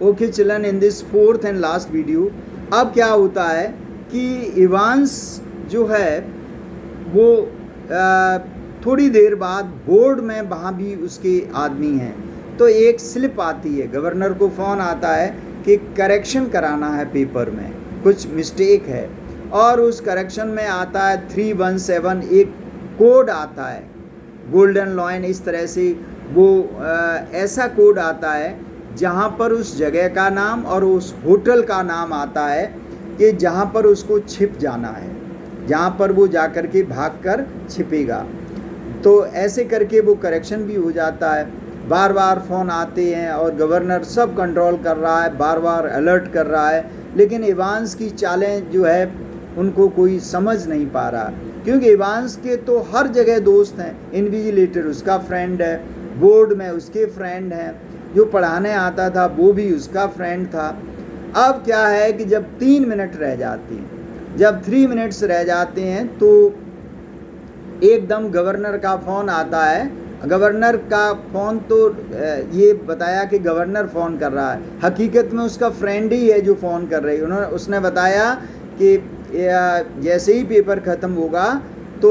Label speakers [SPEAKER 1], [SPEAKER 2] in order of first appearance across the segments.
[SPEAKER 1] Okay children, in this fourth and last video अब क्या होता है कि इवांस जो है वो थोड़ी देर बाद बोर्ड में वहाँ भी उसके आदमी हैं, तो एक स्लिप आती है, गवर्नर को फ़ोन आता है कि करेक्शन कराना है, पेपर में कुछ मिस्टेक है, और उस करेक्शन में आता है 317, एक कोड आता है गोल्डन लॉइन, इस तरह से वो ऐसा कोड आता है जहाँ पर उस जगह का नाम और उस होटल का नाम आता है कि जहाँ पर उसको छिप जाना है, जहाँ पर वो जा कर के भाग कर छिपेगा। तो ऐसे करके वो करेक्शन भी हो जाता है। बार बार फ़ोन आते हैं और गवर्नर सब कंट्रोल कर रहा है, बार बार अलर्ट कर रहा है, लेकिन इवांस की चालें जो है उनको कोई समझ नहीं पा रहा, क्योंकि इवांस के तो हर जगह दोस्त हैं। इन्विजिलेटर उसका फ्रेंड है, बोर्ड में उसके फ्रेंड हैं, जो पढ़ाने आता था वो भी उसका फ्रेंड था। अब क्या है कि जब 3 मिनट रह जाते हैं, जब 3 मिनट्स रह जाते हैं, तो एकदम गवर्नर का फ़ोन आता है। गवर्नर का फ़ोन तो ये बताया कि गवर्नर फ़ोन कर रहा है, हकीकत में उसका फ्रेंड ही है जो फ़ोन कर रही है। उसने बताया कि जैसे ही पेपर ख़त्म होगा तो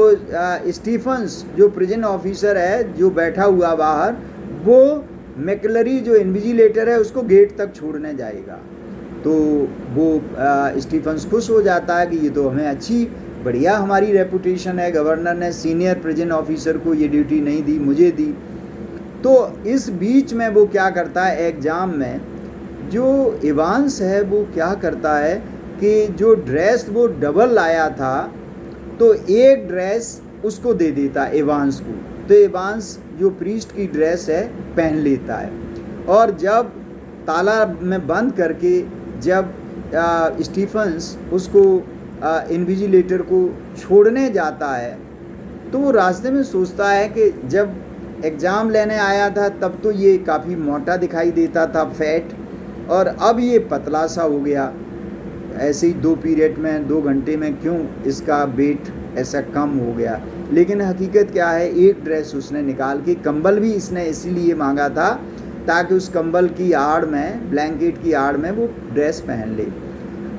[SPEAKER 1] स्टीफन्स जो प्रिजन ऑफिसर है जो बैठा हुआ बाहर, वो मैकलरी जो इन्विजिलेटर है उसको गेट तक छोड़ने जाएगा। तो वो स्टीफन्स खुश हो जाता है कि ये तो हमें अच्छी बढ़िया हमारी रेपुटेशन है, गवर्नर ने सीनियर प्रिजन ऑफिसर को ये ड्यूटी नहीं दी, मुझे दी। तो इस बीच में वो क्या करता है, एग्ज़ाम में जो इवांस है वो क्या करता है कि जो ड्रेस वो डबल लाया था, तो एक ड्रेस उसको दे देता है इवांस को, तो इवांस जो प्रीस्ट की ड्रेस है पहन लेता है। और जब ताला में बंद करके जब स्टीफन्स उसको इन्विजिलेटर को छोड़ने जाता है, तो वो रास्ते में सोचता है कि जब एग्ज़ाम लेने आया था तब तो ये काफ़ी मोटा दिखाई देता था, फैट, और अब ये पतला सा हो गया। ऐसे ही 2 पीरियड में 2 घंटे में क्यों इसका वेट ऐसा कम हो गया। लेकिन हकीकत क्या है, एक ड्रेस उसने निकाल के, कंबल भी इसने इसीलिए मांगा था ताकि उस कंबल की आड़ में, ब्लैंकेट की आड़ में वो ड्रेस पहन ले।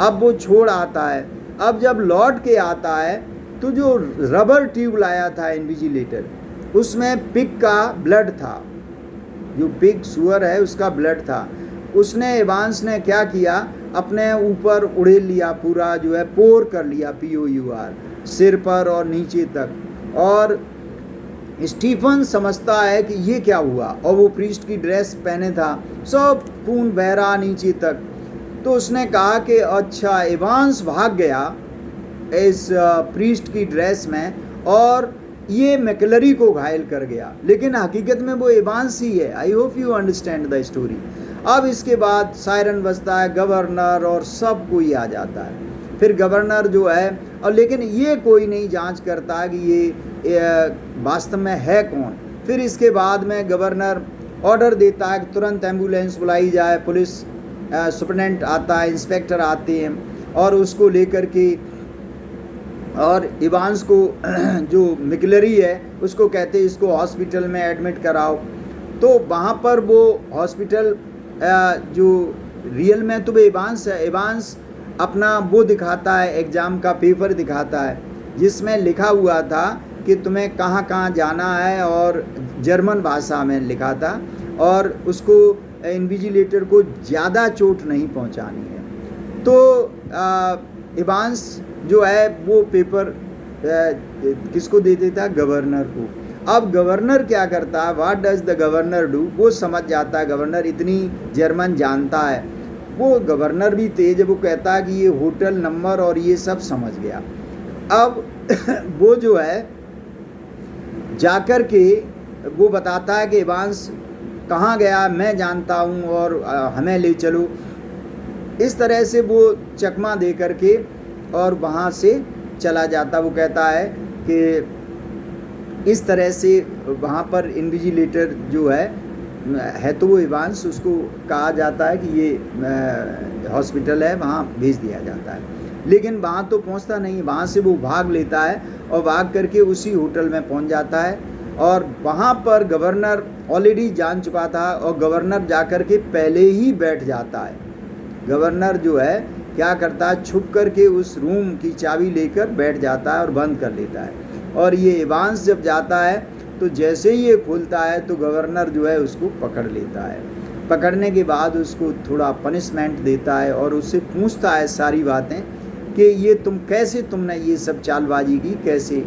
[SPEAKER 1] अब वो छोड़ आता है। अब जब लौट के आता है तो जो रबर ट्यूब लाया था इन्विजिलेटर, उसमें पिग का ब्लड था, जो पिग सुअर है उसका ब्लड था। उसने इवांस ने क्या किया, अपने ऊपर उड़ेल लिया, पूरा जो है पोर कर लिया, POUR, सिर पर और नीचे तक। और स्टीफन समझता है कि ये क्या हुआ, और वो प्रीस्ट की ड्रेस पहने था, सब खून बह रहा नीचे तक। तो उसने कहा कि अच्छा, इवांस भाग गया इस प्रीस्ट की ड्रेस में और ये मैकलरी को घायल कर गया, लेकिन हकीकत में वो इवांस ही है। I hope you understand the story. अब इसके बाद सायरन बजता है, गवर्नर और सब कोई आ जाता है। फिर गवर्नर जो है, और लेकिन ये कोई नहीं जांच करता कि ये वास्तव में है कौन। फिर इसके बाद में गवर्नर ऑर्डर देता है कि तुरंत एम्बुलेंस बुलाई जाए, पुलिस सुपरडेंट आता है, इंस्पेक्टर आते हैं और उसको लेकर के, और इवांस को जो मैकलरी है उसको कहते हैं इसको हॉस्पिटल में एडमिट कराओ। तो वहाँ पर वो हॉस्पिटल जो रियल में तो वो इवांस है, इवांस अपना वो दिखाता है, एग्ज़ाम का पेपर दिखाता है जिसमें लिखा हुआ था कि तुम्हें कहाँ कहाँ जाना है, और जर्मन भाषा में लिखा था, और उसको इन्विजिलेटर को ज़्यादा चोट नहीं पहुंचानी है। तो इवांस जो है वो पेपर किसको दे देता है, गवर्नर को। अब गवर्नर क्या करता है, what does the governor do, वो समझ जाता है, गवर्नर इतनी जर्मन जानता है, वो गवर्नर भी तेज है, वो कहता है कि ये होटल नंबर और ये सब समझ गया। अब वो जो है जाकर के वो बताता है कि इवांस कहाँ गया, मैं जानता हूँ और हमें ले चलो। इस तरह से वो चकमा दे करके और वहाँ से चला जाता। वो कहता है कि इस तरह से वहाँ पर इन्विजिलेटर जो है तो वो इवांस, उसको कहा जाता है कि ये हॉस्पिटल है, वहाँ भेज दिया जाता है। लेकिन वहाँ तो पहुँचता नहीं, वहाँ से वो भाग लेता है और भाग करके उसी होटल में पहुँच जाता है। और वहाँ पर गवर्नर ऑलरेडी जान चुका था और गवर्नर जाकर के पहले ही बैठ जाता है। गवर्नर जो है क्या करता है, छुप करके उस रूम की चाबी लेकर बैठ जाता है और बंद कर लेता है। और ये इवांस जब जाता है तो जैसे ही ये खुलता है तो गवर्नर जो है उसको पकड़ लेता है। पकड़ने के बाद उसको थोड़ा पनिशमेंट देता है और उससे पूछता है सारी बातें कि ये कैसे तुमने ये सब चालबाजी की, कैसे।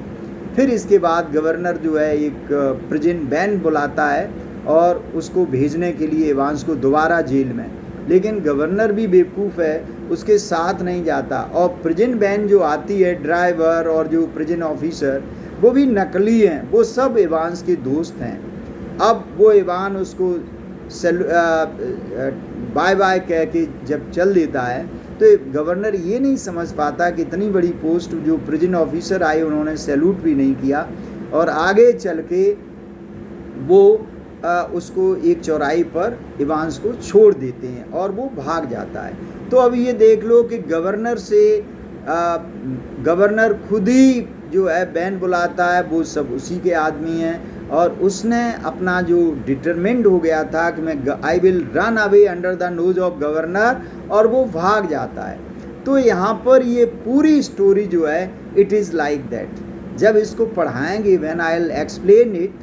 [SPEAKER 1] फिर इसके बाद गवर्नर जो है एक प्रिजन बैन बुलाता है और उसको भेजने के लिए इवांस को दोबारा जेल में। लेकिन गवर्नर भी बेवकूफ़ है, उसके साथ नहीं जाता। और प्रिजन बैन जो आती है, ड्राइवर और जो प्रिजन ऑफिसर, वो भी नकली हैं, वो सब इवांस के दोस्त हैं। अब वो इवान उसको बाय बाय कह के जब चल देता है तो गवर्नर ये नहीं समझ पाता कि इतनी बड़ी पोस्ट जो प्रिजन ऑफिसर आए उन्होंने सैल्यूट भी नहीं किया, और आगे चल के वो उसको एक चौराहे पर इवांस को छोड़ देते हैं और वो भाग जाता है। तो अब ये देख लो कि गवर्नर खुद ही जो है बैन बुलाता है, वो सब उसी के आदमी हैं, और उसने अपना जो डिटरमिन्ड हो गया था कि मैं I will run away under the nose of governor, और वो भाग जाता है। तो यहाँ पर ये पूरी स्टोरी जो है इट इज़ लाइक दैट। जब इसको पढ़ाएंगे, when I will explain it,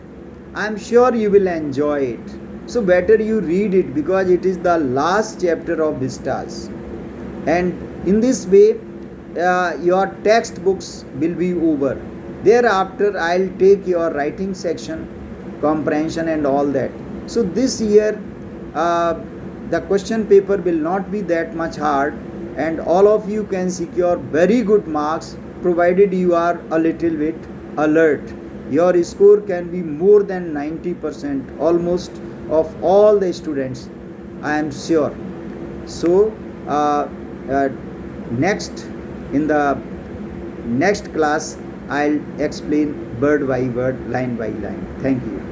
[SPEAKER 1] I am sure you will enjoy it. So better you read it because it is the last chapter of Vistas. And in this way, your textbooks will be over. Thereafter, I'll take your writing section, comprehension and all that. So this year, the question paper will not be that much hard, and all of you can secure very good marks provided you are a little bit alert. Your score can be more than 90% almost of all the students, I am sure. So in the next class I'll explain word by word, line by line. Thank you.